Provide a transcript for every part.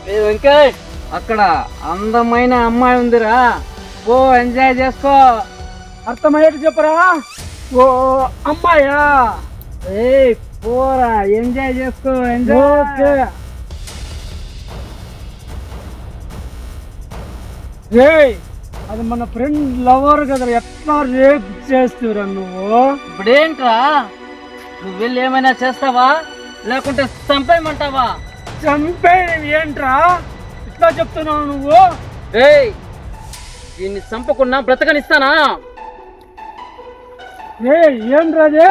వెంకట్, అక్కడ అందమైన అమ్మాయి ఉందిరా, ఓ ఎంజాయ్ చేసుకో. అర్థమయ్యేట్టు చెప్పరా? ఓ అమ్మాయా? ఏ పోరా, ఎంజాయ్ చేసుకో, ఎంజాయ్. అది మన ఫ్రెండ్ లవర్ కదా, ఎట్లా రేప్ చేస్తురా నువ్వు? ఇప్పుడేంట్రా, నువ్వు వెళ్ళి ఏమైనా చేస్తావా లేకుంటే చంపేయమంటావా? చంపే ఏంట్రా ఇట్లా చెప్తున్నావు నువ్వు? ఏయ్, దీన్ని చంపకుండా బ్రతకనిస్తానా? ఏంట్రా అది?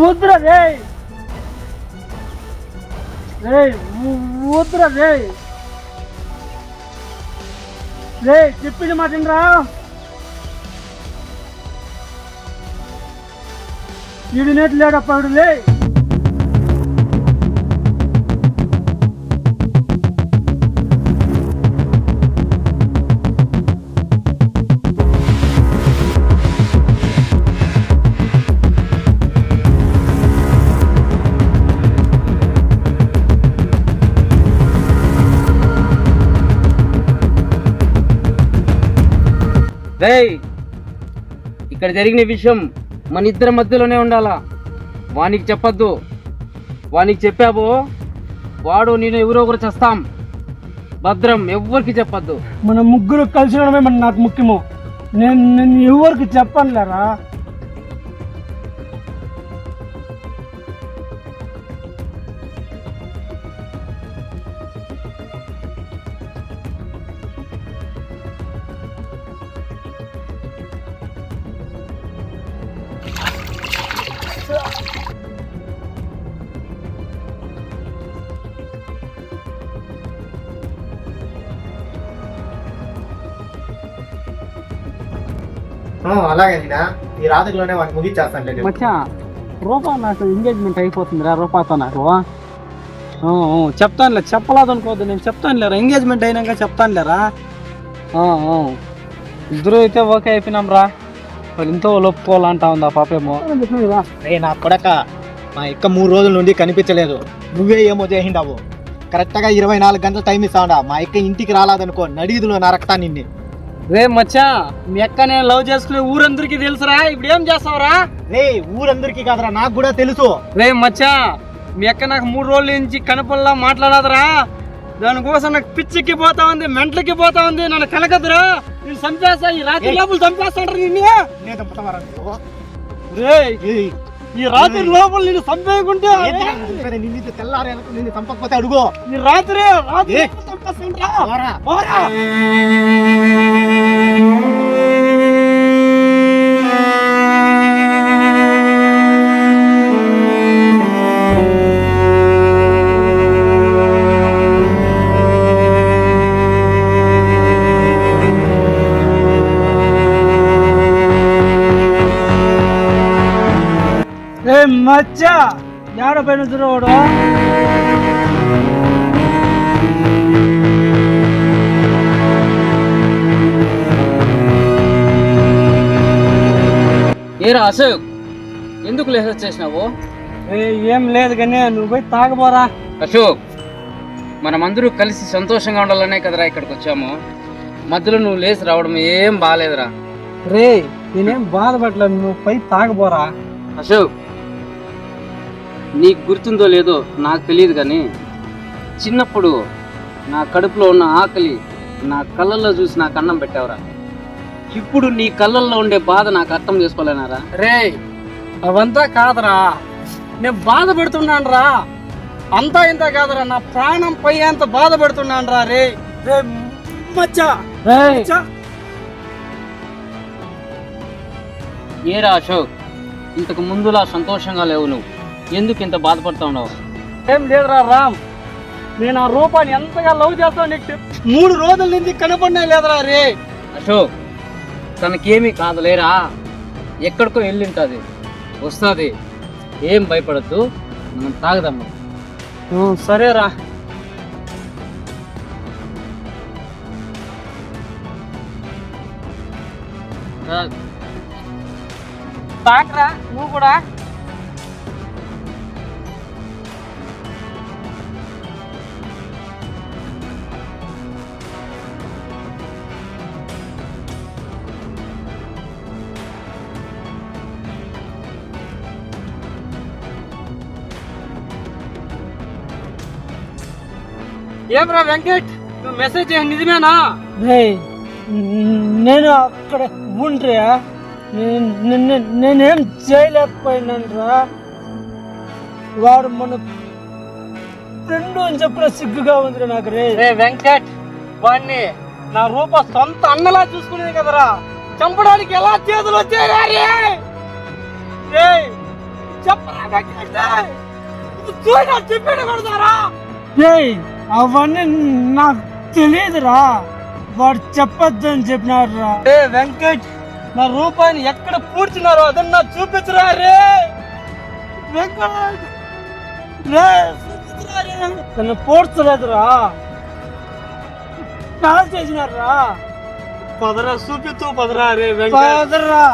వద్దురా రే, వద్దురా రే, చెప్పింది మాటినరా. వీడు నేటి లేడప్పుడు లే. ఇక్కడ జరిగిన విషయం మన ఇద్దరి మధ్యలోనే ఉండాలా, వానికి చెప్పద్దు. వానికి చెప్పావో వాడు నేను ఎవరో ఒకరు చేస్తాం. భద్రం, ఎవ్వరికి చెప్పద్దు. మన ముగ్గురు కలిసి ఉండడమే మన నాకు ముఖ్యము. నేను ఎవరికి చెప్పనులేరా. అలాగే ఈ రాత్రిలోనే వాడిని ముగించేస్తాను. మచ్చా, రూపా నాకు ఎంగేజ్మెంట్ అయిపోతుందిరా రూపాతో నాకు. చెప్తానులే, చెప్పలేదు అనుకోవద్దు, నేను చెప్తాను లేరా. ఎంగేజ్మెంట్ అయినాక చెప్తాను లేరా. ఇద్దరు అయితే ఓకే అయిపోయినాం రా. వాళ్ళు ఇంట్లో ఒప్పుకోవాలంటా ఉంది ఆ పాపేమో. నా కొడక, మా ఇక్క 3 రోజుల నుండి కనిపించలేదు. నువ్వే ఏమో చేసిండావు. కరెక్ట్గా 24 గంటలు టైం ఇస్తావుడా. మా ఇక్క ఇంటికి రాలేదనుకో, నడిదులో నరకతా నిన్ను. రే మచ్చా, మీ అక్క నేను లవ్ చేసుకునే ఊరందరికీ తెలుసురా. ఇప్పుడు ఏం చేస్తావురా? రే ఊరందరికీ కాదురా, నాకు కూడా తెలుసు. రే మచ్చా, మీ అక్క నాకు 3 రోజుల నుంచి కనపల్లా మాట్లాడదురా. దానికోసం నాకు పిచ్చికి పోతా ఉంది, మెంట్లకి పోతా ఉంది. నన్ను కనకదురా, నేను చంపేస్తా. ఈ రాత్రి లోపల చంపేస్తాడు నిన్ను. రే, ఈ రాత్రి లోపల నేను చంపేయకుంటే నిన్ను తెల్లారే నిన్ను చంపకపోతే అడుగు. ఈ రాత్రి చంపేస్తాను. మచ్చా, ఏడ పైన చూడవాడు? ఏరా అశోక్, ఎందుకు లేస చేసినావు? ఏం లేదు కానీ నువ్వు పోయి తాగబోరా. అశోక్, మనమందరూ కలిసి సంతోషంగా ఉండాలనే కదరా ఇక్కడికి వచ్చాము. మధ్యలో నువ్వు లేచి రావడం ఏం బాగాలేదురా. రే, నేనేం బాధపడలేదు, నువ్వు పోయి తాగబోరా. అశోక్, నీకు గుర్తుందో లేదో నాకు తెలియదు కానీ చిన్నప్పుడు నా కడుపులో ఉన్న ఆకలి నా కళ్ళల్లో చూసి నాకు అన్నం పెట్టావురా. ఇప్పుడు నీ కళ్ళల్లో ఉండే బాధ నాకు అర్థం చేసుకోలేనారా? రే, అవంతా కాదురా, నేను బాధపడుతున్నాను రా. అంతా ఇంత కాదురా, నా ప్రాణం పోయేంత బాధపడుతున్నాను రా. రే మచ్చా, ఏరా అశోక్, ఇంతకు ముందులా సంతోషంగా లేవు నువ్వు. ఎందుకు ఇంత బాధపడుతూ ఉన్నావు? ఏం లేదురా రామ్, నేను ఆ రూపాన్ని ఎంతగా లవ్ చేస్తాను నీకు 3 రోజుల నుంచి కనపడినా లేదురా. రే అశోక్, తనకేమీ కాదులేరా, ఎక్కడికో వెళ్ళింటుంది, వస్తుంది. ఏం భయపడద్దు, మనం తాగదమ్మా. సరేరా. తాకరా నువ్వు కూడా. ఏమ్రా వెంకట్, నువ్వు మెసేజ్ చేయ నిజమేనా? నేను అక్కడ ఉండ్రా, నేనేం చేయలేకపోయినారా. వాడు మన ఫ్రెండ్ అని చెప్పిన సిగ్గుగా ఉందిరా నాకు. రే వెంకట్, వాడిని నా రూప సొంత అన్నలా చూసుకునేది కదరా, చంపడానికి ఎలా చేతులు వచ్చాయరా? చెప్పరా వెంకట్, చెప్పాడు కొడతారా? అవన్నీ నాకు తెలియదురా, వాడు చెప్పొద్దని చెప్పినారా. వెంకట్, నా రూపాయిని ఎక్కడ పూడ్చినారో అదన్నా నాకు చూపించరా. రే వెంకట్, నన్ను పూడ్చలేదురా, కాల్ చేసినారా. పదరా చూపిస్తూ పదరా. రే వెంకట్, పదరా.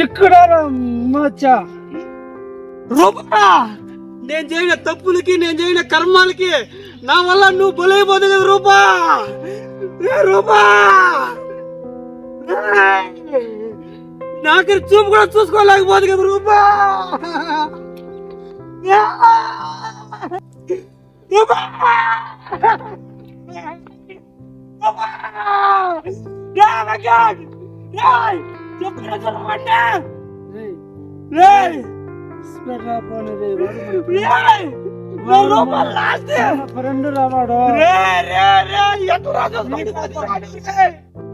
ఇక్కడ మచ్చా రూపా, నేను చేయన తప్పులకి, నేను చేయన కర్మాలకి నా వల్ల నువ్వు బలైపోతుంది కదా రూపా. రూపా, నాకు చూపు కూడా చూసుకోలేకపోతుంది కదా రూపా. రూపా,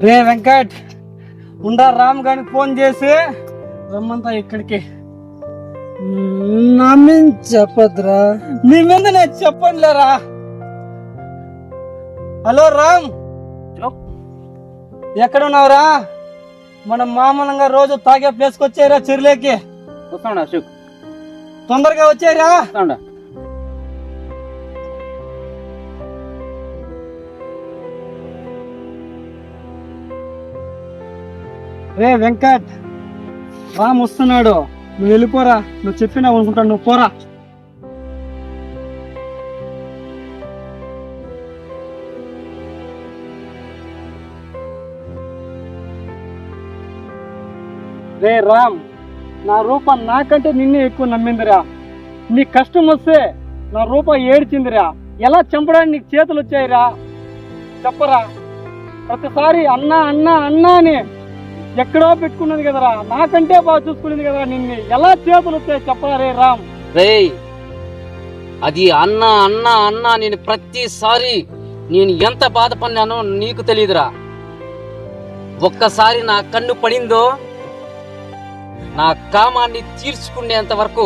రే వెంకట్, ఉండా రామ్ గాని ఫోన్ చేసి రమ్మంతా ఇక్కడికి. నా మీద చెప్పద్రా. నీ మీద నేను చెప్పనులేరా. హలో రామ్, ఎక్కడున్నావురా? మనం మామూలుగా రోజు తాగే ప్లేస్కి వచ్చారా, చెరువులోకి. వస్తాడా అశోక్? తొందరగా వచ్చారా. వస్తాడా? రే వెంకట్, రామ్ వస్తున్నాడు, నువ్వు వెళ్ళిపోరా. నువ్వు చెప్పినావు అనుకుంటాను, నువ్వు పోరా. రే రామ్, నా రూప నాకంటే నిన్నే ఎక్కువ నమ్మిందిరా. నీ కష్టం వస్తే నా రూప ఏడ్చిందిరా. ఎలా చంపడానికి నీకు చేతులు వచ్చాయిరా? చెప్పరా. ప్రతిసారి అన్నా అన్నా అన్నా అని ఎక్కడో పెట్టుకున్నది కదరా, నాకంటే బాగా చూసుకునేది కదరా. నిన్ను ఎలా చేతులు వచ్చాయి చెప్పరా. రే రామ్, రే అది అన్నా అన్నా అన్నా నేను ప్రతిసారి నేను ఎంత బాధపడినానో నీకు తెలియదురా. ఒక్కసారి నా కన్ను పడిందో నా కామాన్ని తీర్చుకునేంత వరకు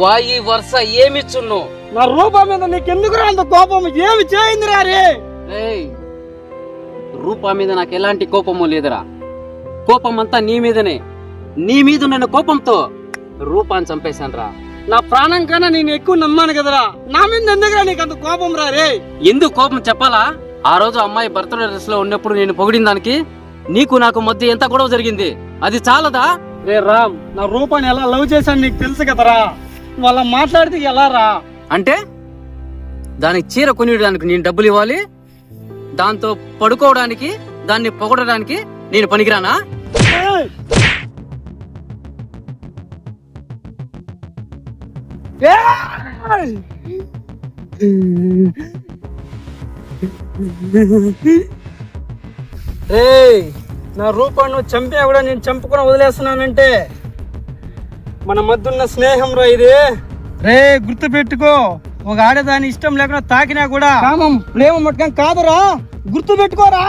వాయి వరుస ఏమిచ్చున్ను. నా రూపా మీద నీకెందుకు అంత కోపం? ఏమి చేయిందిరా? రే రూపా మీద నాకు ఎలాంటి కోపము లేదురా. కోపం అంతా నీ మీదనే. నీ మీద ఉన్న కోపంతో రూపాన్ని చంపేశాను రా. నా ప్రాణం కన్నా నేను ఎక్కువ నమ్మాను కదరా, నా మీద ఎందుకురా నీకు అంత కోపం రా? రే ఎందుకు కోపం చెప్పాలా? ఆ రోజు అమ్మాయి బర్త్డే డ్రెస్ లో ఉన్నప్పుడు నేను పొగిడిన దానికి నీకు నాకు మధ్య ఎంత గొడవ జరిగింది, అది చాలదా? రే రామ్, నా రూపాన్ని ఎలా లవ్ చేశాను నీకు తెలుసు కదరా. వాళ్ళ మాట్లాడితే ఎలా రా? అంటే దానికి చీర కొనియడానికి నేను డబ్బులు ఇవ్వాలి, దాంతో పడుకోవడానికి దాన్ని పొగడడానికి నేను పనికిరానా? నా రూపాన్ని చంపా కూడా నేను చంపుకొని వదిలేస్తున్నానంటే మన మధ్యున్న స్నేహం రా ఇది. రే గుర్తు పెట్టుకో, ఒక ఆడదాని ఇష్టం లేకుండా తాకినా కూడా కామం ప్రేమ మట్టం కాదురా, గుర్తు పెట్టుకోరా.